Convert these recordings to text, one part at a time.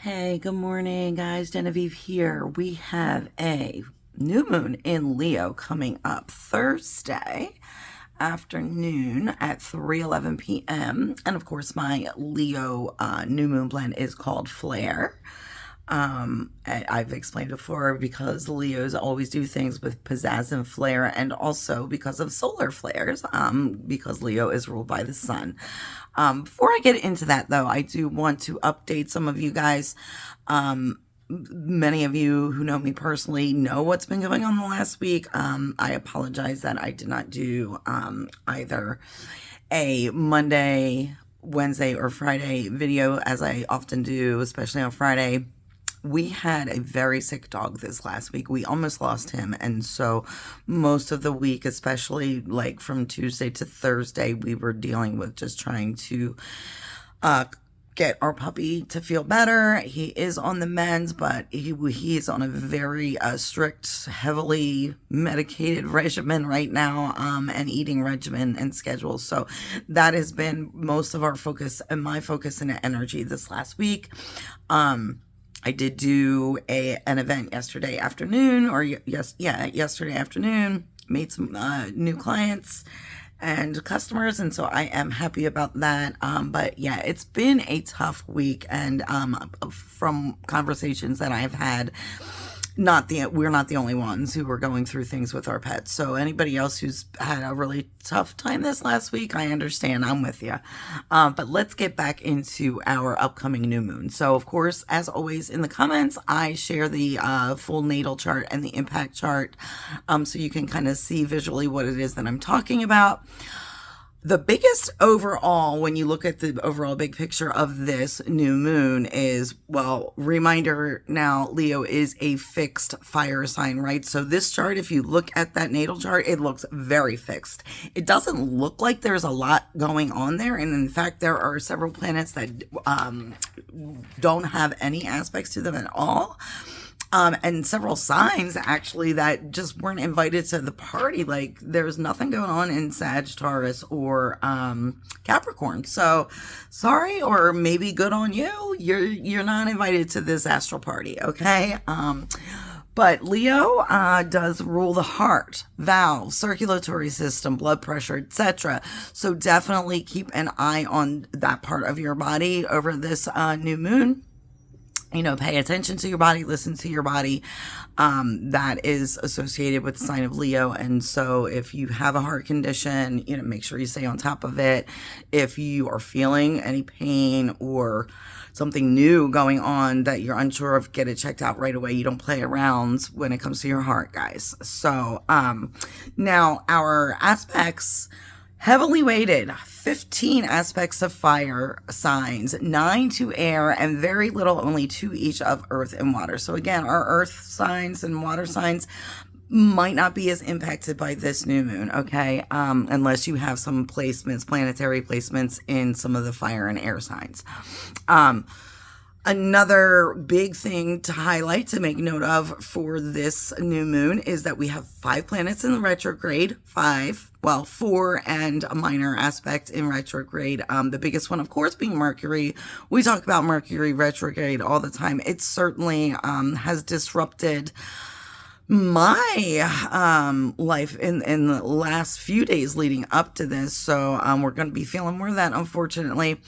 Hey, good morning, guys. Genevieve here. We have a new moon in Leo coming up Thursday afternoon at 3:11 p.m. And of course, my Leo new moon blend is called Flare. I've explained before because Leos always do things with pizzazz and flair, and also because of solar flares, because Leo is ruled by the sun. Before I get into that, though, I do want to update some of you guys. Many of you who know me personally know what's been going on the last week. I apologize that I did not do either a Monday, Wednesday, or Friday video as I often do, especially on Friday. We had a very sick dog this last week. We almost lost him. And so most of the week, especially like from Tuesday to Thursday, we were dealing with just trying to get our puppy to feel better. He is on the mend, but he is on a very strict, heavily medicated regimen right now, and eating regimen and schedule. So that has been most of our focus and my focus and energy this last week. I did do an event yesterday afternoon, yesterday afternoon, made some new clients and customers, and so I am happy about that. But yeah, it's been a tough week, and from conversations that I've had, we're not the only ones who were going through things with our pets. So anybody else who's had a really tough time this last week, I understand. I'm with you. But let's get back into our upcoming new moon. So of course, as always in the comments, I share the full natal chart and the impact chart, so you can kind of see visually what it is that I'm talking about. The biggest overall, when you look at the overall big picture of this new moon is, well, reminder now, Leo is a fixed fire sign, right? So this chart, if you look at that natal chart, it looks very fixed. It doesn't look like there's a lot going on there. And in fact, there are several planets that don't have any aspects to them at all. And several signs actually that just weren't invited to the party. Like there's nothing going on in Sagittarius or Capricorn. So sorry, or maybe good on you. You're not invited to this astral party, okay? But Leo does rule the heart, valve, circulatory system, blood pressure, etc. So definitely keep an eye on that part of your body over this new moon. Pay attention to your body, listen to your body. That is associated with the sign of Leo. And so if you have a heart condition, make sure you stay on top of it. If you are feeling any pain or something new going on that you're unsure of, get it checked out right away. You don't play around when it comes to your heart, guys. So, now our aspects, heavily weighted, 15 aspects of fire signs, 9 to air, and very little, only 2 each of earth and water. So again, our earth signs and water signs might not be as impacted by this new moon, okay? Unless you have some placements, planetary placements in some of the fire and air signs. Another big thing to highlight, to make note of for this new moon, is that we have 5 planets in the retrograde, 4 and a minor aspect in retrograde. The biggest one, of course, being Mercury. We talk about Mercury retrograde all the time. It certainly has disrupted my life in the last few days leading up to this. So we're going to be feeling more of that, unfortunately.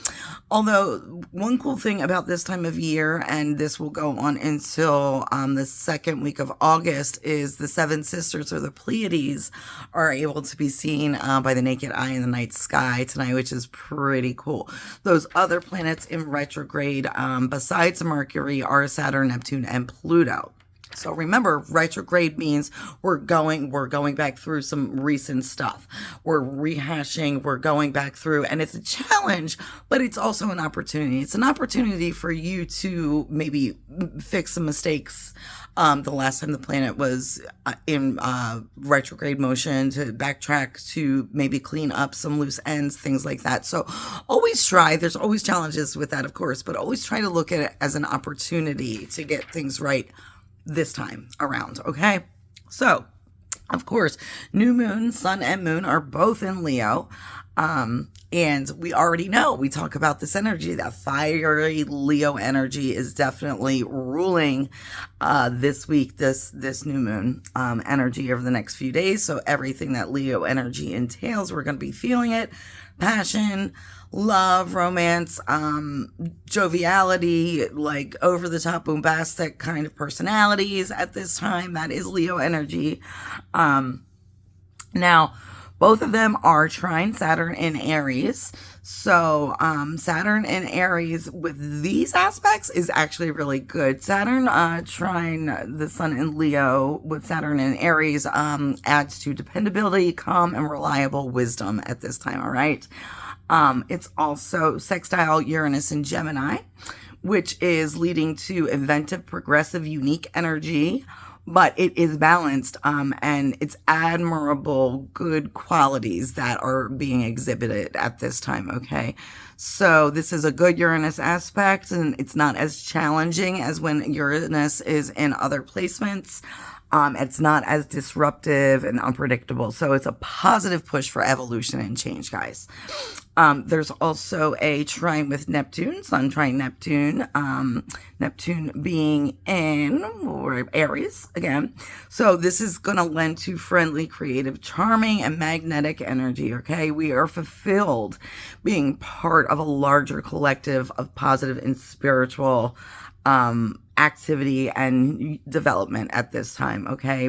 Although one cool thing about this time of year, and this will go on until the second week of August, is the 7 sisters, or the Pleiades, are able to be seen by the naked eye in the night sky tonight, which is pretty cool. Those other planets in retrograde, besides Mercury, are Saturn, Neptune, and Pluto. So remember, retrograde means we're going back through some recent stuff. We're rehashing, we're going back through, and it's a challenge, but it's also an opportunity. It's an opportunity for you to maybe fix some mistakes the last time the planet was in retrograde motion, to backtrack, to maybe clean up some loose ends, things like that. So always try. There's always challenges with that, of course, but always try to look at it as an opportunity to get things right this time around, okay? So, of course, new moon, sun and moon are both in Leo. And we already know, we talk about this energy, that fiery Leo energy is definitely ruling this week, this new moon energy over the next few days. So everything that Leo energy entails, we're going to be feeling it. Passion, love, romance, joviality, like over the top, bombastic kind of personalities at this time. That is Leo energy. Now, both of them are trine Saturn in Aries. So Saturn in Aries with these aspects is actually really good. Saturn trine the sun in Leo with Saturn in Aries adds to dependability, calm, and reliable wisdom at this time, all right? It's also sextile Uranus in Gemini, which is leading to inventive, progressive, unique energy, but it is balanced, and it's admirable, good qualities that are being exhibited at this time, okay? So this is a good Uranus aspect, and it's not as challenging as when Uranus is in other placements. It's not as disruptive and unpredictable. So it's a positive push for evolution and change, guys. There's also a trine with Neptune, Sun trine Neptune, Neptune being in Aries again. So this is going to lend to friendly, creative, charming, and magnetic energy, okay? We are fulfilled being part of a larger collective of positive and spiritual activity and development at this time, okay?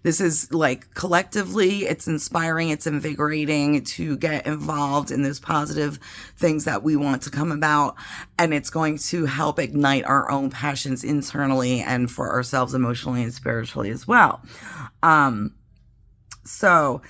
This is like collectively, it's inspiring, it's invigorating to get involved in those positive things that we want to come about, and it's going to help ignite our own passions internally and for ourselves emotionally and spiritually as well. So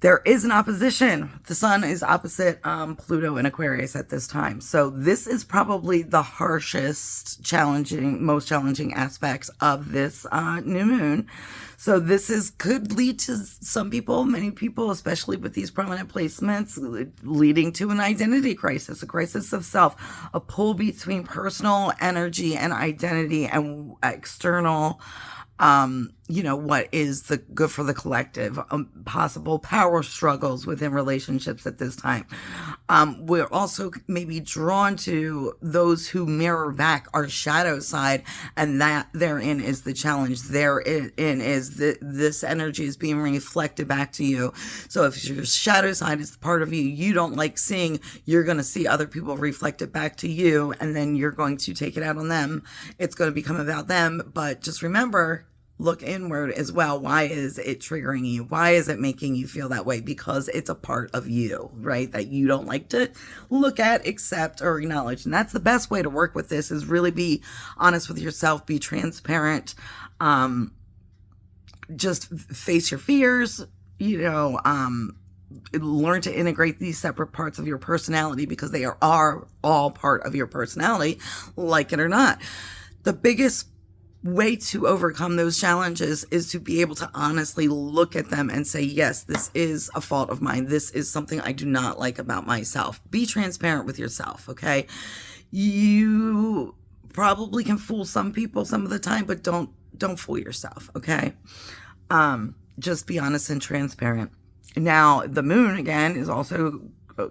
there is an opposition. The sun is opposite Pluto in Aquarius at this time. So this is probably the harshest, most challenging aspects of this new moon. So this could lead to some people, many people, especially with these prominent placements, leading to an identity crisis, a crisis of self, a pull between personal energy and identity and external what is the good for the collective, possible power struggles within relationships at this time. We're also maybe drawn to those who mirror back our shadow side, and that therein is the challenge. Therein is this energy is being reflected back to you. So if your shadow side is part of you don't like seeing, you're going to see other people reflect it back to you, and then you're going to take it out on them. It's going to become about them, but just remember, look inward as well. Why is it triggering you? Why is it making you feel that way? Because it's a part of you, right? That you don't like to look at, accept, or acknowledge. And that's the best way to work with this, is really be honest with yourself, be transparent, just face your fears, learn to integrate these separate parts of your personality, because they are all part of your personality, like it or not. The biggest way to overcome those challenges is to be able to honestly look at them and say, yes, this is a fault of mine. This is something I do not like about myself. Be transparent with yourself, okay? You probably can fool some people some of the time, but don't fool yourself, okay? Just be honest and transparent. Now, the moon, again, is also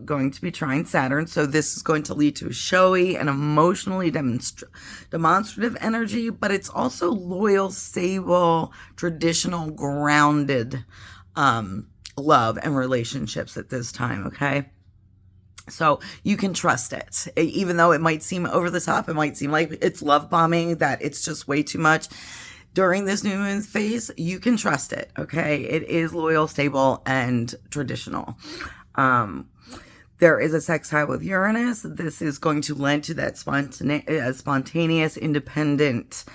going to be trine Saturn, so this is going to lead to showy and emotionally demonstrative energy, but it's also loyal, stable, traditional, grounded love and relationships at this time, okay? So you can trust it, even though it might seem over the top, it might seem like it's love bombing, that it's just way too much. During this new moon phase, you can trust it, okay? It is loyal, stable, and traditional. There is a sextile with Uranus. This is going to lend to that spontaneous, independent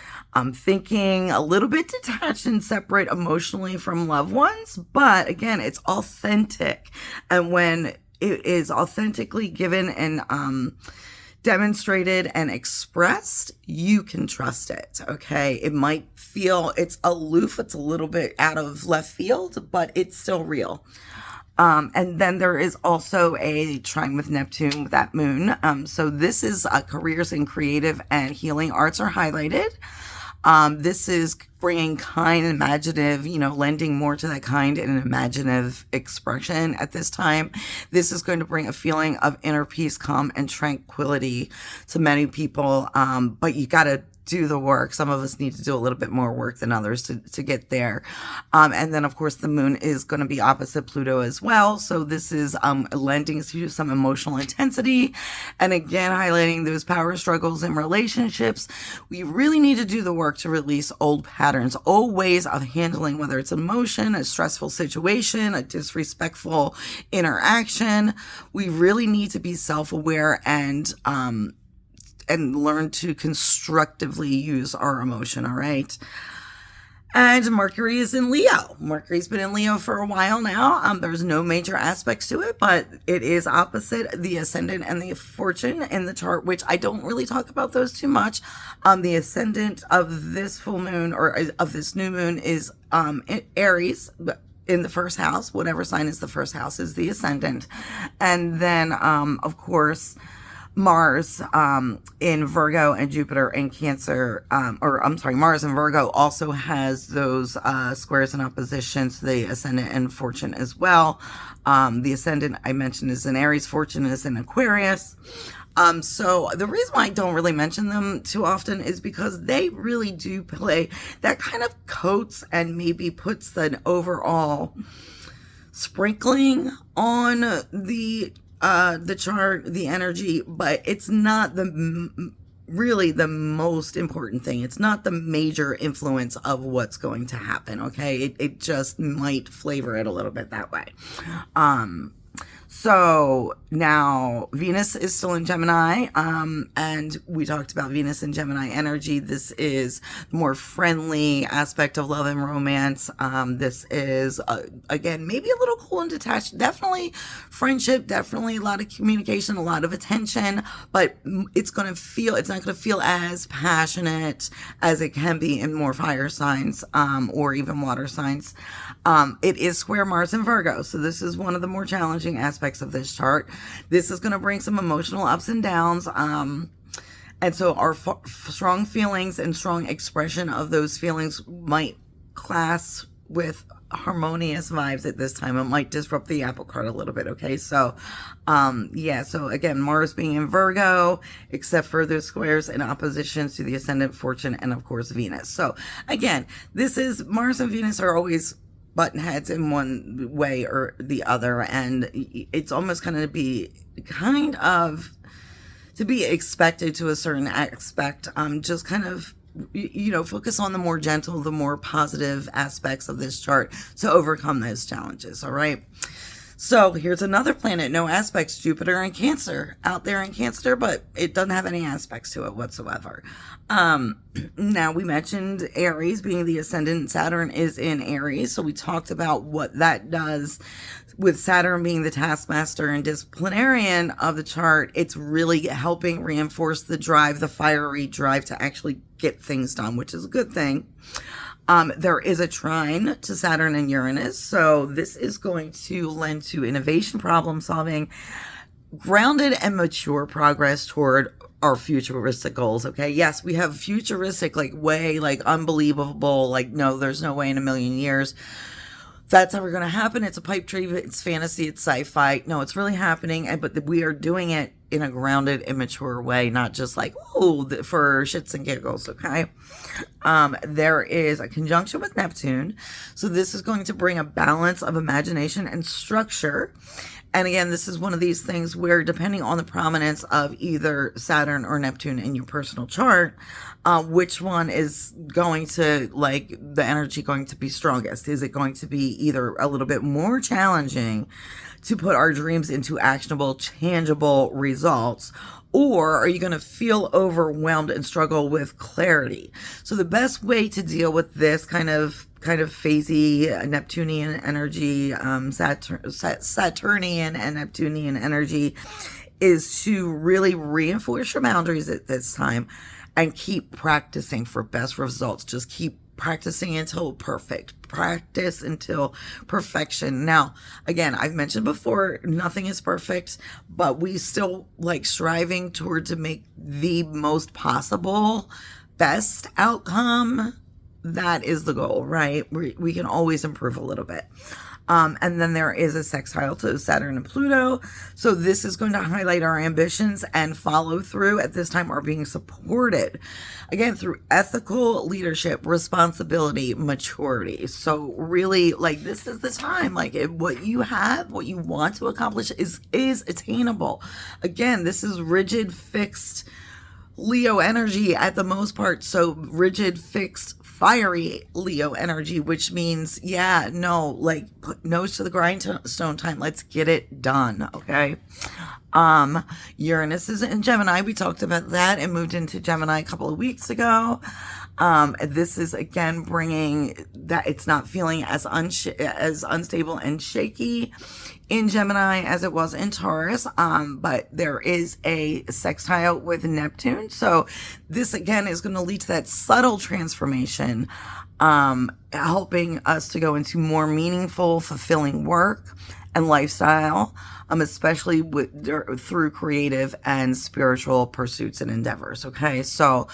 thinking, a little bit detached and separate emotionally from loved ones. But again, it's authentic. And when it is authentically given and demonstrated and expressed, you can trust it, okay? It might feel it's aloof, it's a little bit out of left field, but it's still real. And then there is also a trine with Neptune with that moon. So this is careers in creative and healing arts are highlighted. This is bringing kind, imaginative, lending more to that kind and imaginative expression at this time. This is going to bring a feeling of inner peace, calm, and tranquility to many people. But you got to do the work. Some of us need to do a little bit more work than others to get there. And then, of course, the moon is going to be opposite Pluto as well. So this is lending to some emotional intensity. And again, highlighting those power struggles in relationships. We really need to do the work to release old patterns, old ways of handling, whether it's emotion, a stressful situation, a disrespectful interaction. We really need to be self-aware and learn to constructively use our emotion, all right? And Mercury is in Leo. Mercury's been in Leo for a while now. There's no major aspects to it, but it is opposite the ascendant and the fortune in the chart, which I don't really talk about those too much. The ascendant of this full moon or of this new moon is Aries, in the first house. Whatever sign is the first house is the ascendant. And then, of course, Mars in Virgo and Jupiter in Cancer, Mars in Virgo also has those squares in opposition to the ascendant and fortune as well. The ascendant I mentioned is in Aries, fortune is in Aquarius. So the reason why I don't really mention them too often is because they really do play that kind of coats and maybe puts an overall sprinkling on the chart, the energy, but it's not really the most important thing. It's not the major influence of what's going to happen. Okay. It just might flavor it a little bit that way. So now Venus is still in Gemini, and we talked about Venus and Gemini energy. This is the more friendly aspect of love and romance. This is, again, maybe a little cool and detached. Definitely friendship, definitely a lot of communication, a lot of attention, but it's not going to feel as passionate as it can be in more fire signs, or even water signs. It is square Mars in Virgo, so this is one of the more challenging aspects of this chart. This is going to bring some emotional ups and downs. And so our strong feelings and strong expression of those feelings might clash with harmonious vibes at this time. It might disrupt the apple cart a little bit. Okay. So, so again, Mars being in Virgo, except for the squares and oppositions to the ascendant, fortune, and of course, Venus. So again, this is Mars and Venus are always button heads in one way or the other, and it's almost going to be to be expected to a certain aspect. Just kind of focus on the more gentle, the more positive aspects of this chart to overcome those challenges. All right. So here's another planet, no aspects, Jupiter in Cancer, out there in Cancer, but it doesn't have any aspects to it whatsoever. Now we mentioned Aries being the ascendant. Saturn is in Aries. So we talked about what that does with Saturn being the taskmaster and disciplinarian of the chart. It's really helping reinforce the drive, the fiery drive to actually get things done, which is a good thing. There is a trine to Saturn and Uranus. So this is going to lend to innovation, problem solving, grounded and mature progress toward our futuristic goals. Okay. Yes, we have futuristic, unbelievable, no, there's no way in a million years that's ever going to happen. It's a pipe dream. It's fantasy. It's sci-fi. No, it's really happening. But we are doing it in a grounded, immature way, not just for shits and giggles. Okay. There is a conjunction with Neptune. So this is going to bring a balance of imagination and structure. And again, this is one of these things where, depending on the prominence of either Saturn or Neptune in your personal chart, which one is going to, the energy going to be strongest? Is it going to be either a little bit more challenging to put our dreams into actionable, tangible results? Or are you going to feel overwhelmed and struggle with clarity? So the best way to deal with this kind of phasey Neptunian energy, Saturnian and Neptunian energy, is to really reinforce your boundaries at this time and keep practicing for best results. Just keep practicing until perfect. Practice until perfection. Now, again, I've mentioned before, nothing is perfect, but we still striving toward to make the most possible best outcome that is the goal, right? We can always improve a little bit. And then there is a sextile to Saturn and Pluto. So this is going to highlight our ambitions, and follow through at this time are being supported, again, through ethical leadership, responsibility, maturity. So really, like, this is the time, like, what you have, what you want to accomplish is attainable. Again, this is rigid, fixed Leo energy at the most part. So rigid, fixed, fiery Leo energy, which means, yeah, no, like, put nose to the grindstone time. Let's get it done. Okay. Uranus is in Gemini. We talked about that and moved into Gemini a couple of weeks ago. This is again bringing that it's not feeling as unstable and shaky in Gemini as it was in Taurus. But there is a sextile with Neptune. So this again is going to lead to that subtle transformation, helping us to go into more meaningful, fulfilling work and lifestyle, especially through creative and spiritual pursuits and endeavors. Okay. So,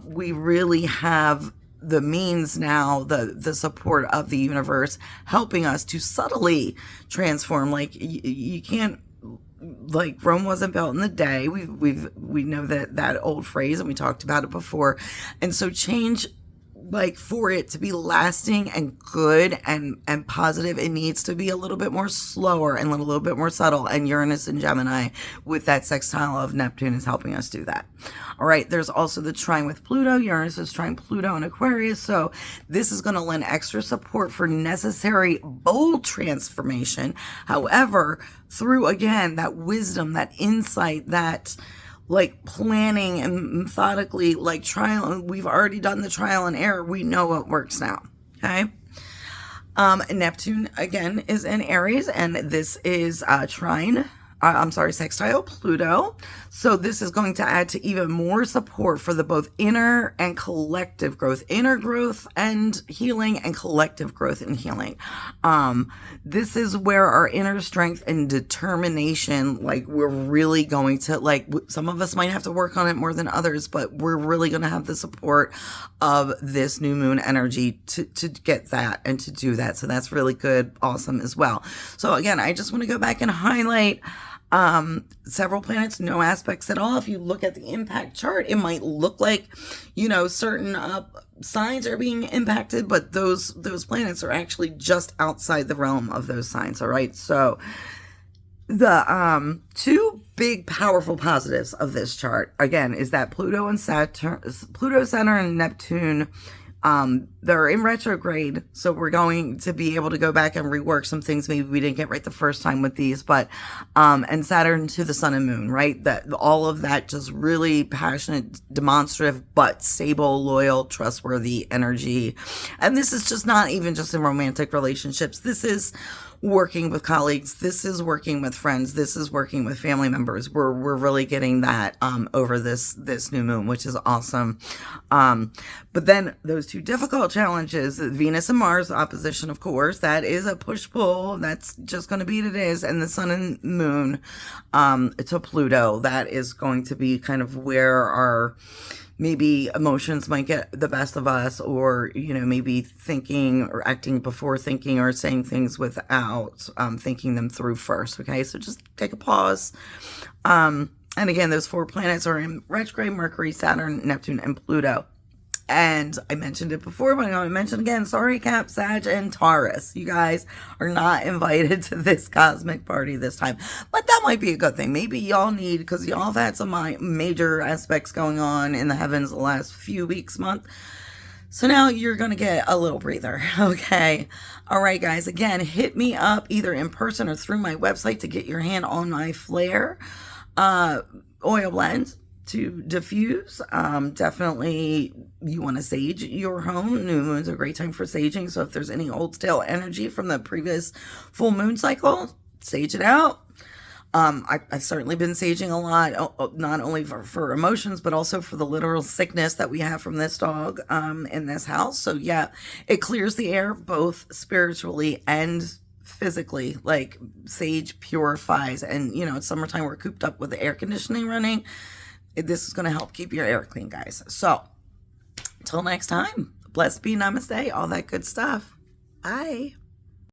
we really have the means now, the support of the universe helping us to subtly transform. Like, you can't, like, Rome wasn't built in the day. We know that old phrase, and we talked about it before. And so change, like, for it to be lasting and good and positive, it needs to be a little bit more slower and a little bit more subtle. And Uranus and Gemini with that sextile of Neptune is helping us do that. All right. There's also the trine with Pluto. Uranus is trine Pluto in Aquarius. So this is going to lend extra support for necessary, bold transformation. However, through, again, that wisdom, that insight, that, like, planning and methodically, like, trial. We've already done the trial and error. We know what works now. Okay. Neptune again is in Aries, and this is sextile Pluto. So this is going to add to even more support for the both inner and collective growth, inner growth and healing, and collective growth and healing. This is where our inner strength and determination, like, we're really going to, like, some of us might have to work on it more than others, but we're really going to have the support of this new moon energy to get that and to do that. So that's really good. Awesome as well. So again, I just want to go back and highlight several planets, no aspects at all. If you look at the impact chart, it might look like, certain signs are being impacted, but those planets are actually just outside the realm of those signs. All right. So the two big powerful positives of this chart, again, is that Pluto, Saturn, and Neptune, they're in retrograde, so we're going to be able to go back and rework some things maybe we didn't get right the first time with these, but and Saturn to the Sun and Moon, right? That all of that just really passionate, demonstrative, but stable, loyal, trustworthy energy. And this is just not even just in romantic relationships. This is working with colleagues. This is working with friends. This is working with family members. We're really getting that over this new moon, which is awesome. But then those two difficult challenges, Venus and Mars opposition, of course, that is a push-pull. That's just going to be what it is. And the Sun and Moon to Pluto, that is going to be kind of where our maybe emotions might get the best of us, or, maybe thinking or acting before thinking, or saying things without thinking them through first. Okay. So just take a pause. And again, those four planets are in retrograde: Mercury, Saturn, Neptune, and Pluto. And I mentioned it before, but I'm going to mention again, sorry, Cap, Sag, and Taurus. You guys are not invited to this cosmic party this time. But that might be a good thing. Maybe y'all need, because y'all have had some major aspects going on in the heavens the last few weeks, month. So now you're going to get a little breather. Okay. All right, guys. Again, hit me up either in person or through my website to get your hand on my Flare oil blend to diffuse. Definitely you want to sage your home. New moon's a great time for saging. So if there's any old stale energy from the previous full moon cycle, sage it out. I've certainly been saging a lot, not only for emotions, but also for the literal sickness that we have from this dog in this house. So yeah, it clears the air both spiritually and physically. Like, sage purifies, and it's summertime, we're cooped up with the air conditioning running. This is going to help keep your air clean, guys. So, until next time, Blessed be, namaste, all that good stuff. Bye.